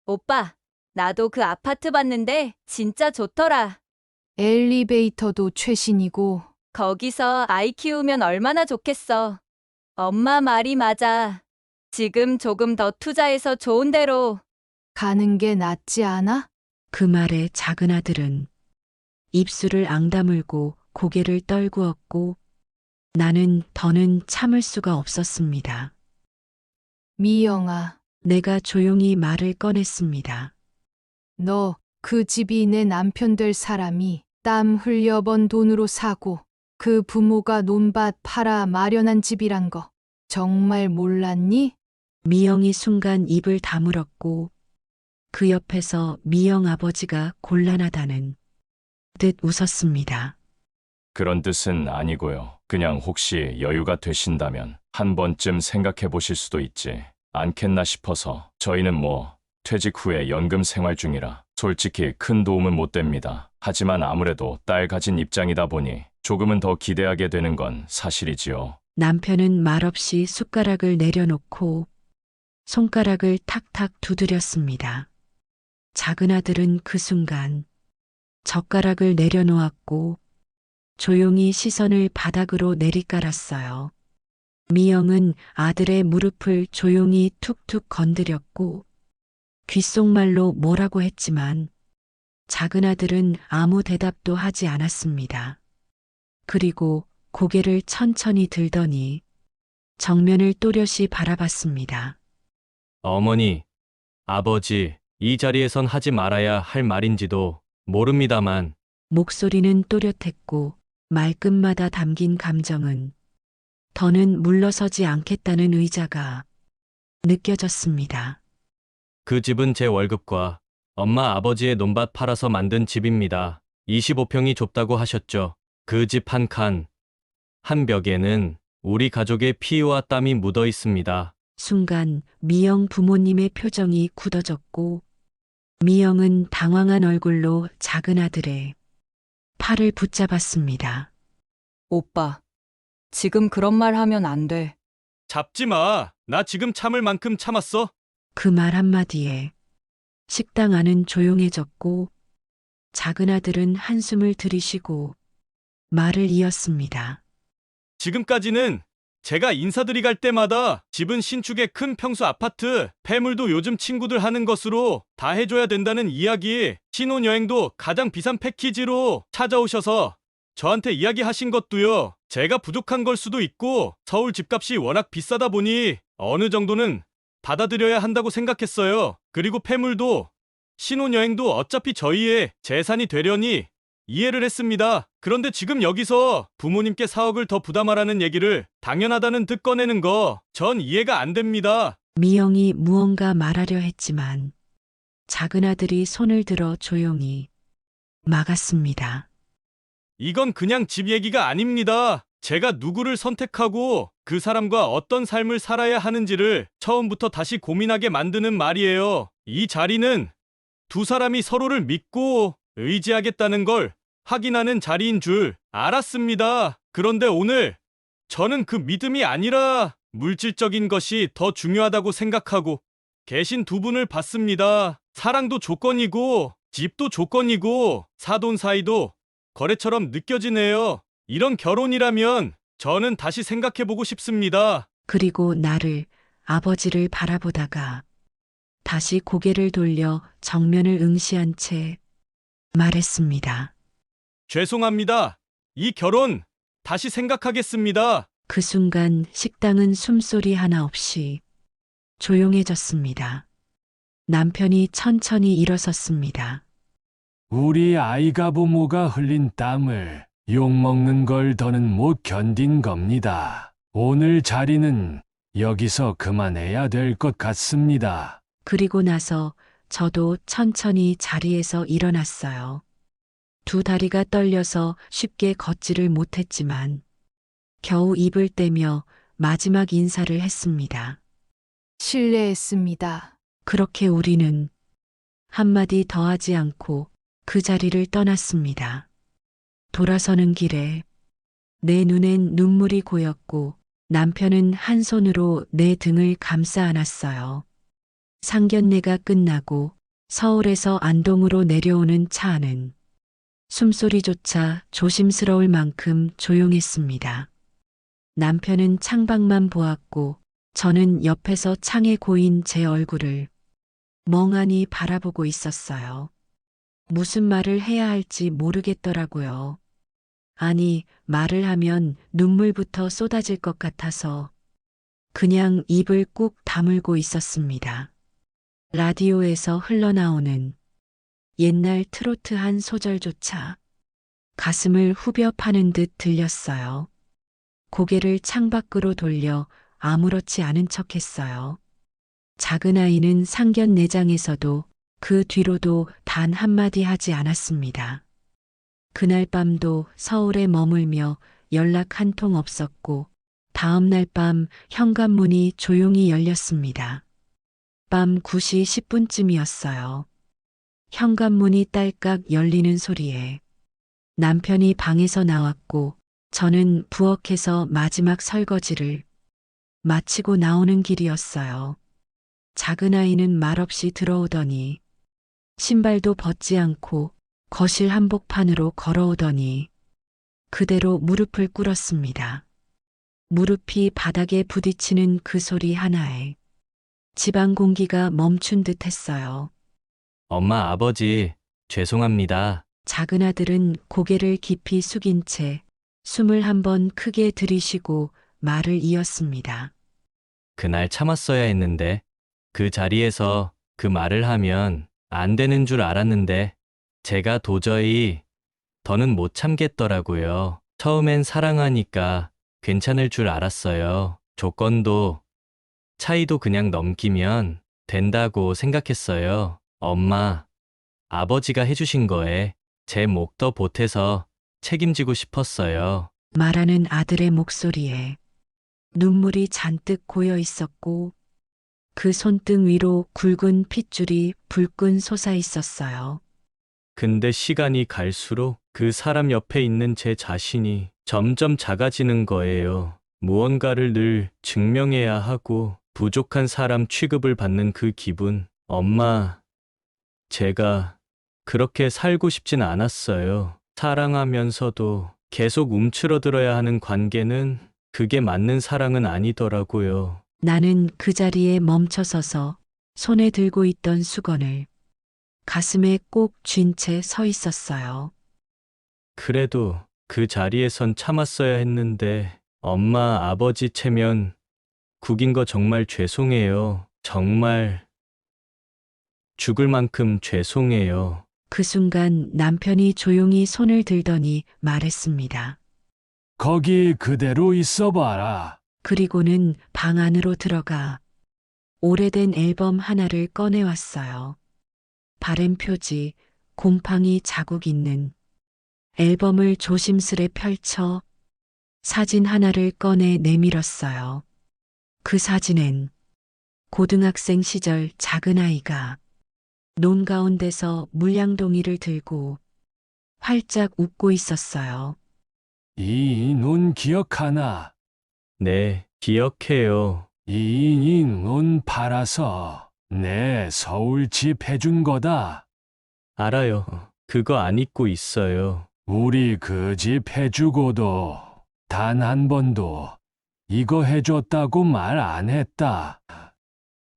오빠, 나도 그 아파트 봤는데 진짜 좋더라. 엘리베이터도 최신이고 거기서 아이 키우면 얼마나 좋겠어. 엄마 말이 맞아. 지금 조금 더 투자해서 좋은 데로. 가는 게 낫지 않아? 그 말에 작은 아들은 입술을 앙다물고 고개를 떨구었고 나는 더는 참을 수가 없었습니다. 미영아, 내가 조용히 말을 꺼냈습니다. 너 그 집이 내 남편 될 사람이 땀 흘려 번 돈으로 사고 그 부모가 논밭 팔아 마련한 집이란 거 정말 몰랐니? 미영이 순간 입을 다물었고 그 옆에서 미영 아버지가 곤란하다는 듯 웃었습니다. 그런 뜻은 아니고요. 그냥 혹시 여유가 되신다면 한 번쯤 생각해 보실 수도 있지 않겠나 싶어서. 저희는 퇴직 후에 연금 생활 중이라 솔직히 큰 도움은 못 됩니다. 하지만 아무래도 딸 가진 입장이다 보니 조금은 더 기대하게 되는 건 사실이지요. 남편은 말없이 숟가락을 내려놓고 손가락을 탁탁 두드렸습니다. 작은 아들은 그 순간 젓가락을 내려놓았고 조용히 시선을 바닥으로 내리깔았어요. 미영은 아들의 무릎을 조용히 툭툭 건드렸고 귓속말로 뭐라고 했지만 작은 아들은 아무 대답도 하지 않았습니다. 그리고 고개를 천천히 들더니 정면을 또렷이 바라봤습니다. 어머니, 아버지, 이 자리에선 하지 말아야 할 말인지도 모릅니다만 목소리는 또렷했고 말끝마다 담긴 감정은 더는 물러서지 않겠다는 의자가 느껴졌습니다. 그 집은 제 월급과 엄마 아버지의 논밭 팔아서 만든 집입니다. 25평이 좁다고 하셨죠. 그 집 한 칸, 한 벽에는 우리 가족의 피와 땀이 묻어 있습니다. 순간 미영 부모님의 표정이 굳어졌고 미영은 당황한 얼굴로 작은 아들의 팔을 붙잡았습니다. 오빠, 지금 그런 말 하면 안 돼. 잡지 마. 나 지금 참을 만큼 참았어. 그 말 한마디에 식당 안은 조용해졌고 작은 아들은 한숨을 들이쉬고 말을 이었습니다. 지금까지는 제가 인사드리 갈 때마다 집은 신축의 큰 평수 아파트, 폐물도 요즘 친구들 하는 것으로 다 해줘야 된다는 이야기, 신혼여행도 가장 비싼 패키지로 찾아오셔서 저한테 이야기하신 것도요. 제가 부족한 걸 수도 있고 서울 집값이 워낙 비싸다 보니 어느 정도는 받아들여야 한다고 생각했어요. 그리고 폐물도 신혼여행도 어차피 저희의 재산이 되려니 이해를 했습니다. 그런데 지금 여기서 부모님께 4억을 더 부담하라는 얘기를 당연하다는 듯 꺼내는 거 전 이해가 안 됩니다. 미영이 무언가 말하려 했지만 작은 아들이 손을 들어 조용히 막았습니다. 이건 그냥 집 얘기가 아닙니다. 제가 누구를 선택하고 그 사람과 어떤 삶을 살아야 하는지를 처음부터 다시 고민하게 만드는 말이에요. 이 자리는 두 사람이 서로를 믿고 의지하겠다는 걸 확인하는 자리인 줄 알았습니다. 그런데 오늘 저는 그 믿음이 아니라 물질적인 것이 더 중요하다고 생각하고 계신 두 분을 봤습니다. 사랑도 조건이고 집도 조건이고 사돈 사이도 거래처럼 느껴지네요. 이런 결혼이라면 저는 다시 생각해보고 싶습니다. 그리고 나를, 아버지를 바라보다가 다시 고개를 돌려 정면을 응시한 채 말했습니다. 죄송합니다. 이 결혼 다시 생각하겠습니다. 그 순간 식당은 숨소리 하나 없이 조용해졌습니다. 남편이 천천히 일어섰습니다. 우리 아이가 부모가 흘린 땀을 욕먹는 걸 더는 못 견딘 겁니다. 오늘 자리는 여기서 그만해야 될 것 같습니다. 그리고 나서 저도 천천히 자리에서 일어났어요. 두 다리가 떨려서 쉽게 걷지를 못했지만 겨우 입을 떼며 마지막 인사를 했습니다. 실례했습니다. 그렇게 우리는 한마디 더하지 않고 그 자리를 떠났습니다. 돌아서는 길에 내 눈엔 눈물이 고였고 남편은 한 손으로 내 등을 감싸 안았어요. 상견례가 끝나고 서울에서 안동으로 내려오는 차 안은 숨소리조차 조심스러울 만큼 조용했습니다. 남편은 창밖만 보았고 저는 옆에서 창에 고인 제 얼굴을 멍하니 바라보고 있었어요. 무슨 말을 해야 할지 모르겠더라고요. 아니, 말을 하면 눈물부터 쏟아질 것 같아서 그냥 입을 꾹 다물고 있었습니다. 라디오에서 흘러나오는 옛날 트로트 한 소절조차 가슴을 후벼 파는 듯 들렸어요. 고개를 창밖으로 돌려 아무렇지 않은 척했어요. 작은 아이는 상견례장에서도 그 뒤로도 단 한마디 하지 않았습니다. 그날 밤도 서울에 머물며 연락 한 통 없었고 다음 날 밤 현관문이 조용히 열렸습니다. 밤 9시 10분쯤이었어요. 현관문이 딸깍 열리는 소리에 남편이 방에서 나왔고 저는 부엌에서 마지막 설거지를 마치고 나오는 길이었어요. 작은 아이는 말없이 들어오더니 신발도 벗지 않고 거실 한복판으로 걸어오더니 그대로 무릎을 꿇었습니다. 무릎이 바닥에 부딪히는 그 소리 하나에 집안 공기가 멈춘 듯 했어요. 엄마, 아버지, 죄송합니다. 작은 아들은 고개를 깊이 숙인 채 숨을 한번 크게 들이쉬고 말을 이었습니다. 그날 참았어야 했는데, 그 자리에서 그 말을 하면 안 되는 줄 알았는데, 제가 도저히 더는 못 참겠더라고요. 처음엔 사랑하니까 괜찮을 줄 알았어요. 조건도, 차이도 그냥 넘기면 된다고 생각했어요. 엄마, 아버지가 해주신 거에 제 목 더 보태서 책임지고 싶었어요. 말하는 아들의 목소리에 눈물이 잔뜩 고여 있었고 그 손등 위로 굵은 핏줄이 불끈 솟아 있었어요. 근데 시간이 갈수록 그 사람 옆에 있는 제 자신이 점점 작아지는 거예요. 무언가를 늘 증명해야 하고 부족한 사람 취급을 받는 그 기분. 엄마, 제가 그렇게 살고 싶진 않았어요. 사랑하면서도 계속 움츠러들어야 하는 관계는 그게 맞는 사랑은 아니더라고요. 나는 그 자리에 멈춰서서 손에 들고 있던 수건을 가슴에 꼭 쥔 채 서 있었어요. 그래도 그 자리에선 참았어야 했는데 엄마, 아버지 체면 구긴 거 정말 죄송해요. 정말 죽을 만큼 죄송해요. 그 순간 남편이 조용히 손을 들더니 말했습니다. 거기 그대로 있어봐라. 그리고는 방 안으로 들어가 오래된 앨범 하나를 꺼내왔어요. 바램 표지, 곰팡이 자국 있는 앨범을 조심스레 펼쳐 사진 하나를 꺼내 내밀었어요. 그 사진엔 고등학생 시절 작은 아이가 논 가운데서 물량동이를 들고 활짝 웃고 있었어요. 이 눈 기억하나? 네, 기억해요. 이 눈 팔아서 내 서울 집 해준 거다. 알아요. 그거 안 잊고 있어요. 우리 그 집 해주고도 단 한 번도 이거 해줬다고 말 안 했다.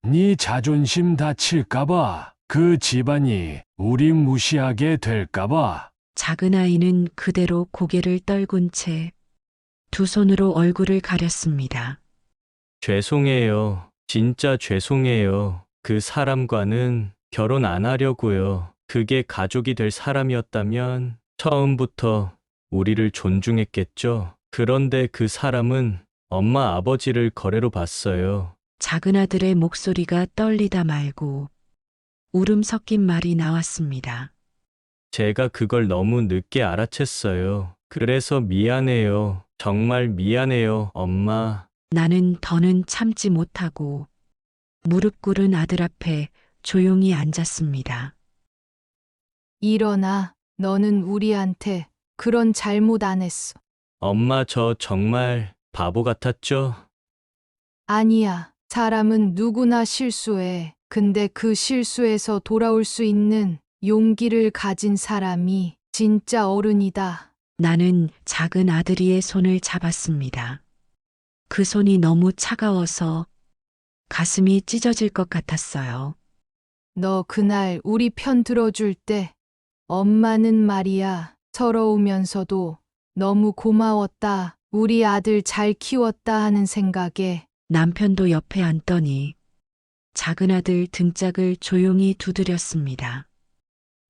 네 자존심 다칠까봐, 그 집안이 우리 무시하게 될까봐. 작은 아이는 그대로 고개를 떨군 채 두 손으로 얼굴을 가렸습니다. 죄송해요. 진짜 죄송해요. 그 사람과는 결혼 안 하려고요. 그게 가족이 될 사람이었다면 처음부터 우리를 존중했겠죠. 그런데 그 사람은 엄마 아버지를 거래로 봤어요. 작은 아들의 목소리가 떨리다 말고 울음 섞인 말이 나왔습니다. 제가 그걸 너무 늦게 알아챘어요. 그래서 미안해요. 정말 미안해요, 엄마. 나는 더는 참지 못하고 무릎 꿇은 아들 앞에 조용히 앉았습니다. 일어나. 너는 우리한테 그런 잘못 안 했어. 엄마, 저 정말 바보 같았죠? 아니야. 사람은 누구나 실수해. 근데 그 실수에서 돌아올 수 있는 용기를 가진 사람이 진짜 어른이다. 나는 작은 아들이의 손을 잡았습니다. 그 손이 너무 차가워서 가슴이 찢어질 것 같았어요. 너 그날 우리 편 들어줄 때 엄마는 말이야, 서러우면서도 너무 고마웠다. 우리 아들 잘 키웠다 하는 생각에. 남편도 옆에 앉더니 작은 아들 등짝을 조용히 두드렸습니다.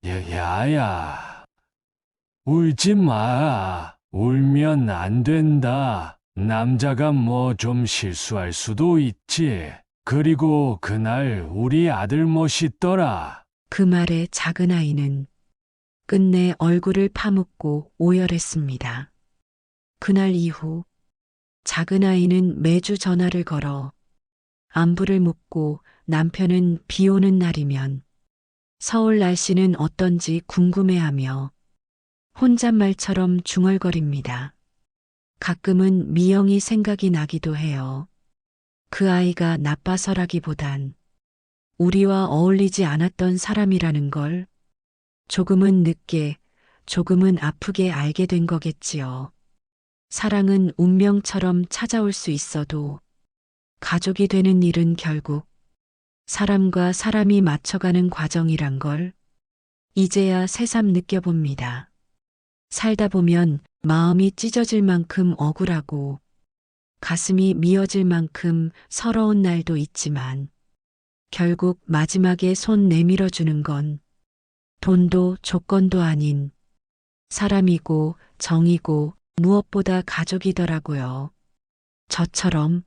야야, 울지 마. 울면 안 된다. 남자가 뭐 좀 실수할 수도 있지. 그리고 그날 우리 아들 멋있더라. 그 말에 작은 아이는 끝내 얼굴을 파묻고 오열했습니다. 그날 이후 작은 아이는 매주 전화를 걸어 안부를 묻고 남편은 비 오는 날이면 서울 날씨는 어떤지 궁금해하며 혼잣말처럼 중얼거립니다. 가끔은 미영이 생각이 나기도 해요. 그 아이가 나빠서라기보단 우리와 어울리지 않았던 사람이라는 걸 조금은 늦게, 조금은 아프게 알게 된 거겠지요. 사랑은 운명처럼 찾아올 수 있어도 가족이 되는 일은 결국 사람과 사람이 맞춰가는 과정이란 걸 이제야 새삼 느껴봅니다. 살다 보면 마음이 찢어질 만큼 억울하고 가슴이 미어질 만큼 서러운 날도 있지만 결국 마지막에 손 내밀어 주는 건 돈도 조건도 아닌 사람이고 정이고 무엇보다 가족이더라고요. 저처럼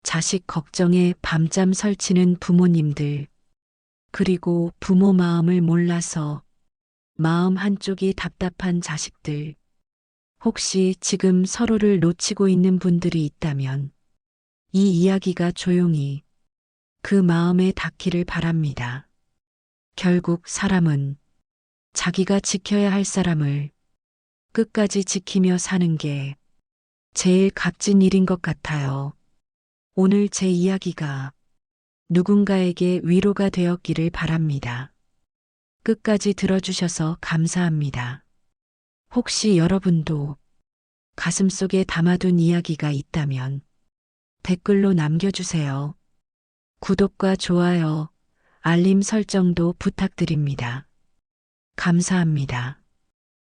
자식 걱정에 밤잠 설치는 부모님들, 그리고 부모 마음을 몰라서 마음 한쪽이 답답한 자식들, 혹시 지금 서로를 놓치고 있는 분들이 있다면 이 이야기가 조용히 그 마음에 닿기를 바랍니다. 결국 사람은 자기가 지켜야 할 사람을 끝까지 지키며 사는 게 제일 값진 일인 것 같아요. 오늘 제 이야기가 누군가에게 위로가 되었기를 바랍니다. 끝까지 들어주셔서 감사합니다. 혹시 여러분도 가슴속에 담아둔 이야기가 있다면 댓글로 남겨주세요. 구독과 좋아요, 알림 설정도 부탁드립니다. 감사합니다.